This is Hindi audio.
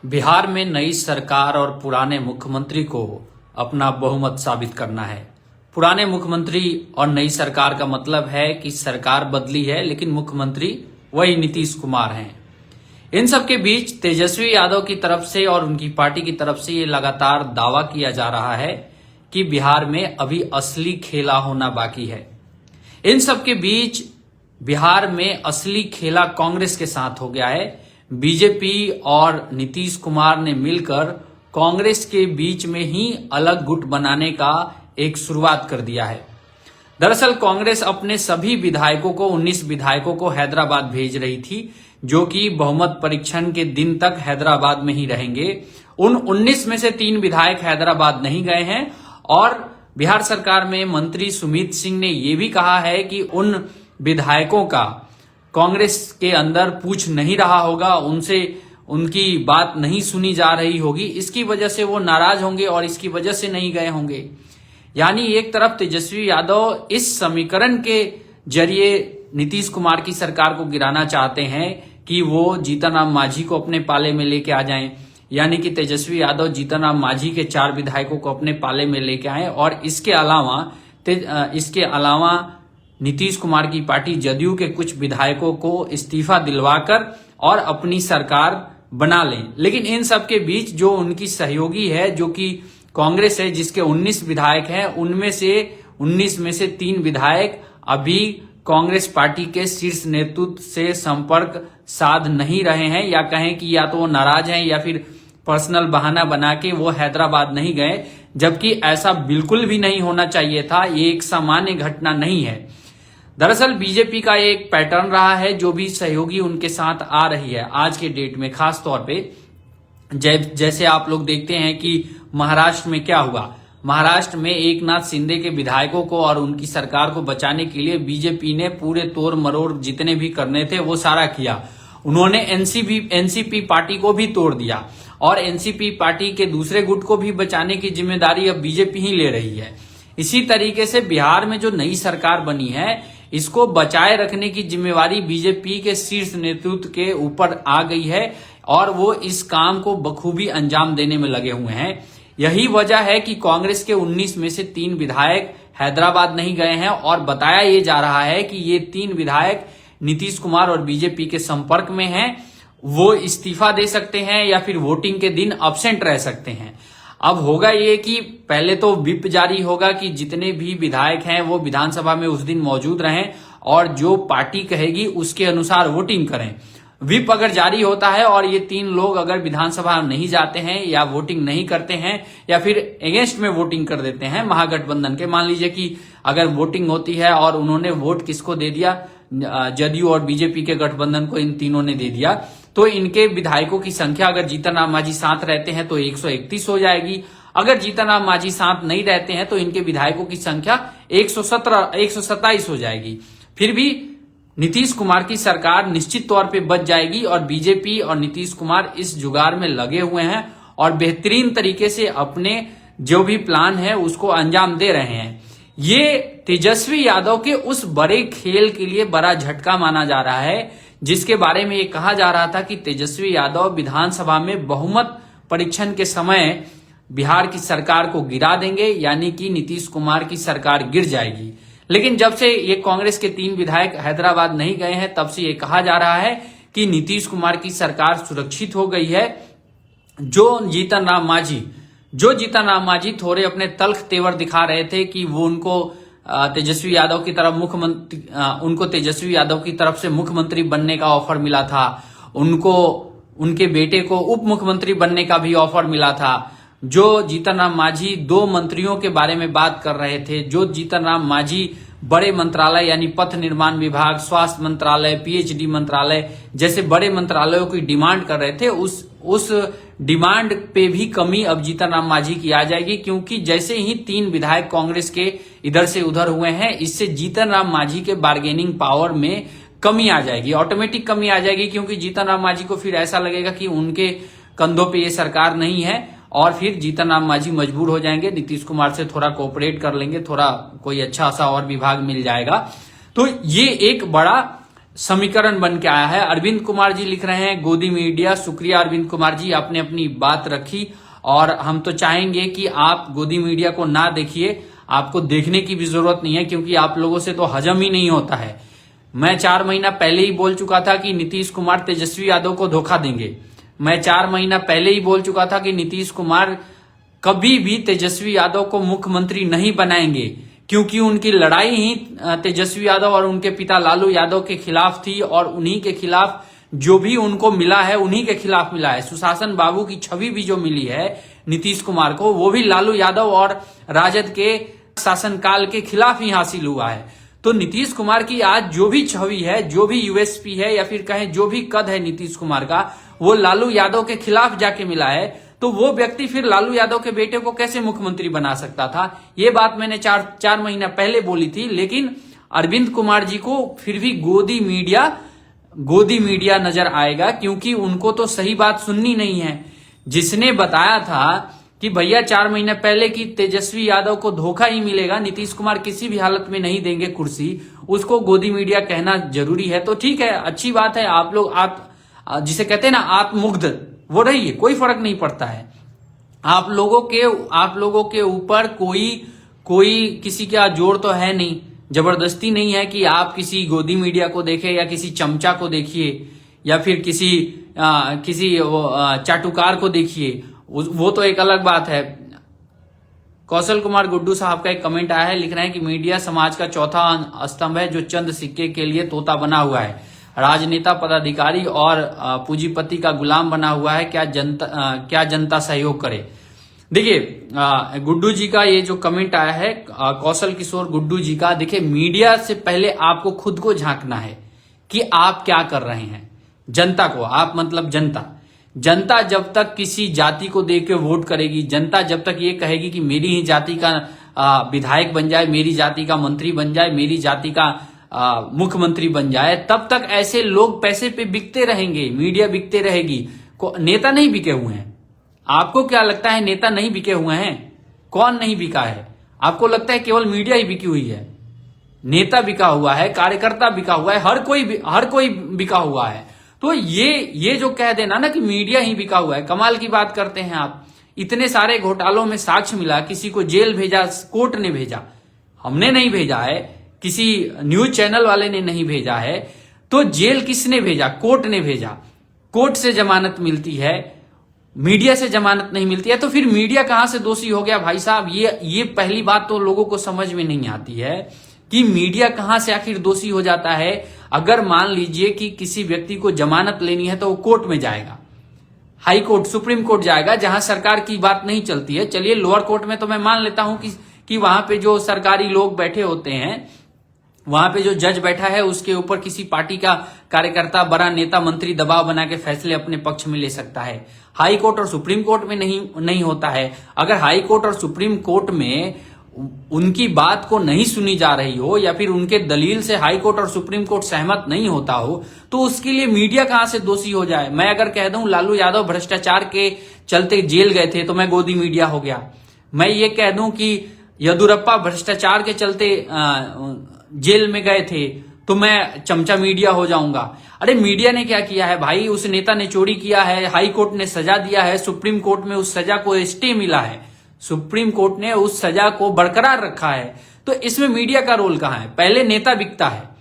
बिहार में नई सरकार और पुराने मुख्यमंत्री को अपना बहुमत साबित करना है। पुराने मुख्यमंत्री और नई सरकार का मतलब है कि सरकार बदली है लेकिन मुख्यमंत्री वही नीतीश कुमार हैं। इन सब के बीच तेजस्वी यादव की तरफ से और उनकी पार्टी की तरफ से ये लगातार दावा किया जा रहा है कि बिहार में अभी असली खेला होना बाकी है। इन सब के बीच बिहार में असली खेला कांग्रेस के साथ हो गया है। बीजेपी और नीतीश कुमार ने मिलकर कांग्रेस के बीच में ही अलग गुट बनाने का एक शुरुआत कर दिया है। दरअसल कांग्रेस अपने सभी विधायकों को 19 विधायकों को हैदराबाद भेज रही थी, जो कि बहुमत परीक्षण के दिन तक हैदराबाद में ही रहेंगे। उन 19 में से 3 विधायक हैदराबाद नहीं गए हैं और बिहार सरकार में मंत्री सुमित सिंह ने यह भी कहा है कि उन विधायकों का कांग्रेस के अंदर पूछ नहीं रहा होगा, उनसे उनकी बात नहीं सुनी जा रही होगी, इसकी वजह से वो नाराज होंगे और इसकी वजह से नहीं गए होंगे। यानी एक तरफ तेजस्वी यादव इस समीकरण के जरिए नीतीश कुमार की सरकार को गिराना चाहते हैं कि वो जीतनराम मांझी को अपने पाले में लेके आ जाएं, यानी कि तेजस्वी यादव जीतनराम मांझी के 4 विधायकों को अपने पाले में लेके आए और इसके अलावा नीतीश कुमार की पार्टी जदयू के कुछ विधायकों को इस्तीफा दिलवाकर और अपनी सरकार बना लें। लेकिन इन सब के बीच जो उनकी सहयोगी है, जो कि कांग्रेस है, जिसके 19 विधायक हैं, उनमें से 19 में से 3 विधायक अभी कांग्रेस पार्टी के शीर्ष नेतृत्व से संपर्क साध नहीं रहे हैं, या कहें कि या तो वो नाराज हैं या फिर पर्सनल बहाना बना के वो हैदराबाद नहीं गए, जबकि ऐसा बिल्कुल भी नहीं होना चाहिए था। ये एक सामान्य घटना नहीं है। दरअसल बीजेपी का एक पैटर्न रहा है, जो भी सहयोगी उनके साथ आ रही है आज के डेट में, खास तौर पे जैसे आप लोग देखते हैं कि महाराष्ट्र में क्या हुआ। महाराष्ट्र में एकनाथ शिंदे के विधायकों को और उनकी सरकार को बचाने के लिए बीजेपी ने पूरे तोड़ मरोड़ जितने भी करने थे वो सारा किया। उन्होंने एनसीपी पार्टी को भी तोड़ दिया और एनसीपी पार्टी के दूसरे गुट को भी बचाने की जिम्मेदारी अब बीजेपी ही ले रही है। इसी तरीके से बिहार में जो नई सरकार बनी है, इसको बचाए रखने की जिम्मेवारी बीजेपी के शीर्ष नेतृत्व के ऊपर आ गई है और वो इस काम को बखूबी अंजाम देने में लगे हुए हैं। यही वजह है कि कांग्रेस के 19 में से 3 विधायक हैदराबाद नहीं गए हैं और बताया ये जा रहा है कि ये 3 विधायक नीतीश कुमार और बीजेपी के संपर्क में हैं। वो इस्तीफा दे सकते हैं या फिर वोटिंग के दिन अब्सेंट रह सकते हैं। अब होगा ये कि पहले तो व्हिप जारी होगा कि जितने भी विधायक हैं वो विधानसभा में उस दिन मौजूद रहें और जो पार्टी कहेगी उसके अनुसार वोटिंग करें। व्हिप अगर जारी होता है और ये 3 लोग अगर विधानसभा नहीं जाते हैं या वोटिंग नहीं करते हैं या फिर अगेंस्ट में वोटिंग कर देते हैं महागठबंधन के, मान लीजिए कि अगर वोटिंग होती है और उन्होंने वोट किसको दे दिया, जदयू और बीजेपी के गठबंधन को इन तीनों ने दे दिया, तो इनके विधायकों की संख्या अगर जीतनराम मांझी साथ रहते हैं तो 131 हो जाएगी। अगर जीतनराम मांझी साथ नहीं रहते हैं तो इनके विधायकों की संख्या 127 हो जाएगी। फिर भी नीतीश कुमार की सरकार निश्चित तौर पे बच जाएगी और बीजेपी और नीतीश कुमार इस जुगाड़ में लगे हुए हैं और बेहतरीन तरीके से अपने जो भी प्लान है उसको अंजाम दे रहे हैं। ये तेजस्वी यादव के उस बड़े खेल के लिए बड़ा झटका माना जा रहा है, जिसके बारे में ये कहा जा रहा था कि तेजस्वी यादव विधानसभा में बहुमत परीक्षण के समय बिहार की सरकार को गिरा देंगे, यानी कि नीतीश कुमार की सरकार गिर जाएगी। लेकिन जब से ये कांग्रेस के 3 विधायक हैदराबाद नहीं गए हैं, तब से ये कहा जा रहा है कि नीतीश कुमार की सरकार सुरक्षित हो गई है। जो जीतनराम मांझी थोड़े अपने तल्ख तेवर दिखा रहे थे कि वो उनको तेजस्वी यादव की तरफ से मुख्यमंत्री बनने का ऑफर मिला था, उनको उनके बेटे को उप मुख्यमंत्री बनने का भी ऑफर मिला था। जो जीतनराम मांझी 2 मंत्रियों के बारे में बात कर रहे थे, जो जीतनराम मांझी बड़े मंत्रालय यानी पथ निर्माण विभाग, स्वास्थ्य मंत्रालय, पीएचडी मंत्रालय जैसे बड़े मंत्रालयों की डिमांड कर रहे थे, उस डिमांड पे भी कमी अब जीतनराम मांझी की आ जाएगी, क्योंकि जैसे ही 3 विधायक कांग्रेस के इधर से उधर हुए हैं, इससे जीतनराम मांझी के बार्गेनिंग पावर में कमी आ जाएगी, ऑटोमेटिक कमी आ जाएगी, क्योंकि जीतनराम मांझी को फिर ऐसा लगेगा कि उनके कंधों पे ये सरकार नहीं है और फिर जीतनराम मांझी मजबूर हो जाएंगे, नीतीश कुमार से थोड़ा कोऑपरेट कर लेंगे, थोड़ा कोई अच्छा सा और विभाग मिल जाएगा। तो ये एक बड़ा समीकरण बन के आया है। अरविंद कुमार जी लिख रहे हैं गोदी मीडिया, शुक्रिया अरविंद कुमार जी, आपने अपनी बात रखी और हम तो चाहेंगे कि आप गोदी मीडिया को ना देखिए, आपको देखने की भी जरूरत नहीं है क्योंकि आप लोगों से तो हजम ही नहीं होता है। मैं 4 महीना पहले ही बोल चुका था कि नीतीश कुमार तेजस्वी यादव को धोखा देंगे। मैं 4 महीना पहले ही बोल चुका था कि नीतीश कुमार कभी भी तेजस्वी यादव को मुख्यमंत्री नहीं बनाएंगे क्योंकि उनकी लड़ाई ही तेजस्वी यादव और उनके पिता लालू यादव के खिलाफ थी और उन्हीं के खिलाफ जो भी उनको मिला है उन्हीं के खिलाफ मिला है। सुशासन बाबू की छवि भी जो मिली है नीतीश कुमार को वो भी लालू यादव और राजद के शासनकाल के खिलाफ ही हासिल हुआ है। तो नीतीश कुमार की आज जो भी छवि है, जो भी यूएसपी है या फिर कहें जो भी कद है नीतीश कुमार का, वो लालू यादव के खिलाफ जाके मिला है। तो वो व्यक्ति फिर लालू यादव के बेटे को कैसे मुख्यमंत्री बना सकता था? ये बात मैंने 4 महीना पहले बोली थी। लेकिन अरविंद कुमार जी को फिर भी गोदी मीडिया नजर आएगा क्योंकि उनको तो सही बात सुननी नहीं है। जिसने बताया था कि भैया 4 महीने पहले कि तेजस्वी यादव को धोखा ही मिलेगा, नीतीश कुमार किसी भी हालत में नहीं देंगे कुर्सी, उसको गोदी मीडिया कहना जरूरी है। तो ठीक है, अच्छी बात है। आप लोग जिसे कहते हैं ना आत्ममुग्ध, वो रहिए, कोई फर्क नहीं पड़ता है। आप लोगों के ऊपर कोई किसी का जोर तो है नहीं, जबरदस्ती नहीं है कि आप किसी गोदी मीडिया को देखें या किसी चमचा को देखिए या फिर किसी चाटुकार को देखिए, वो तो एक अलग बात है। कौशल कुमार गुड्डू साहब का एक कमेंट आया है, लिख रहे हैं कि मीडिया समाज का चौथा स्तंभ है जो चंद सिक्के के लिए तोता बना हुआ है, राजनेता, पदाधिकारी और पूंजीपति का गुलाम बना हुआ है। क्या जनता सहयोग करे? देखिए गुड्डू जी का ये जो कमेंट आया है, कौशल किशोर गुड्डू जी का, देखिए मीडिया से पहले आपको खुद को झांकना है कि आप क्या कर रहे हैं। जनता को, आप मतलब जनता जब तक किसी जाति को देख के वोट करेगी, जनता जब तक ये कहेगी कि मेरी ही जाति का विधायक बन जाए, मेरी जाति का मंत्री बन जाए, मेरी जाति का मुख्यमंत्री बन जाए, तब तक ऐसे लोग पैसे पे बिकते रहेंगे, मीडिया बिकते रहेगी। नेता नहीं बिके हुए हैं। आपको क्या लगता है नेता नहीं बिके हुए हैं? कौन नहीं बिका है? आपको लगता है केवल मीडिया ही बिकी हुई है? नेता बिका हुआ है, कार्यकर्ता बिका हुआ है, हर कोई बिका हुआ है। तो ये जो कह देना ना कि मीडिया ही बिका हुआ है, कमाल की बात करते हैं आप। इतने सारे घोटालों में साक्ष्य मिला, किसी को जेल भेजा, कोर्ट ने भेजा, हमने नहीं भेजा है, किसी न्यूज चैनल वाले ने नहीं भेजा है। तो जेल किसने भेजा? कोर्ट ने भेजा। कोर्ट से जमानत मिलती है, मीडिया से जमानत नहीं मिलती है। तो फिर मीडिया कहां से दोषी हो गया भाई साहब? ये पहली बात तो लोगों को समझ में नहीं आती है कि मीडिया कहां से आखिर दोषी हो जाता है। अगर मान लीजिए कि किसी व्यक्ति को जमानत लेनी है तो वो कोर्ट में जाएगा, हाई कोर्ट, सुप्रीम कोर्ट जाएगा, जहां सरकार की बात नहीं चलती है। चलिए लोअर कोर्ट में तो मैं मान लेता हूं कि वहां पे जो सरकारी लोग बैठे होते हैं, वहां पे जो जज बैठा है उसके ऊपर किसी पार्टी का कार्यकर्ता, बड़ा नेता, मंत्री दबाव बना के फैसले अपने पक्ष में ले सकता है। हाई कोर्ट और सुप्रीम कोर्ट में नहीं होता है। अगर हाई कोर्ट और सुप्रीम कोर्ट में उनकी बात को नहीं सुनी जा रही हो या फिर उनके दलील से हाई कोर्ट और सुप्रीम कोर्ट सहमत नहीं होता हो, तो उसके लिए मीडिया कहां से दोषी हो जाए? मैं अगर कह दूं लालू यादव भ्रष्टाचार के चलते जेल गए थे तो मैं गोदी मीडिया हो गया। मैं ये कह दूं कि येदियुरप्पा भ्रष्टाचार के चलते जेल में गए थे तो मैं चमचा मीडिया हो जाऊंगा। अरे मीडिया ने क्या किया है भाई? उस नेता ने चोरी किया है, हाई कोर्ट ने सजा दिया है, सुप्रीम कोर्ट में उस सजा को स्टे मिला है, सुप्रीम कोर्ट ने उस सजा को बरकरार रखा है। तो इसमें मीडिया का रोल कहां है? पहले नेता बिकता है,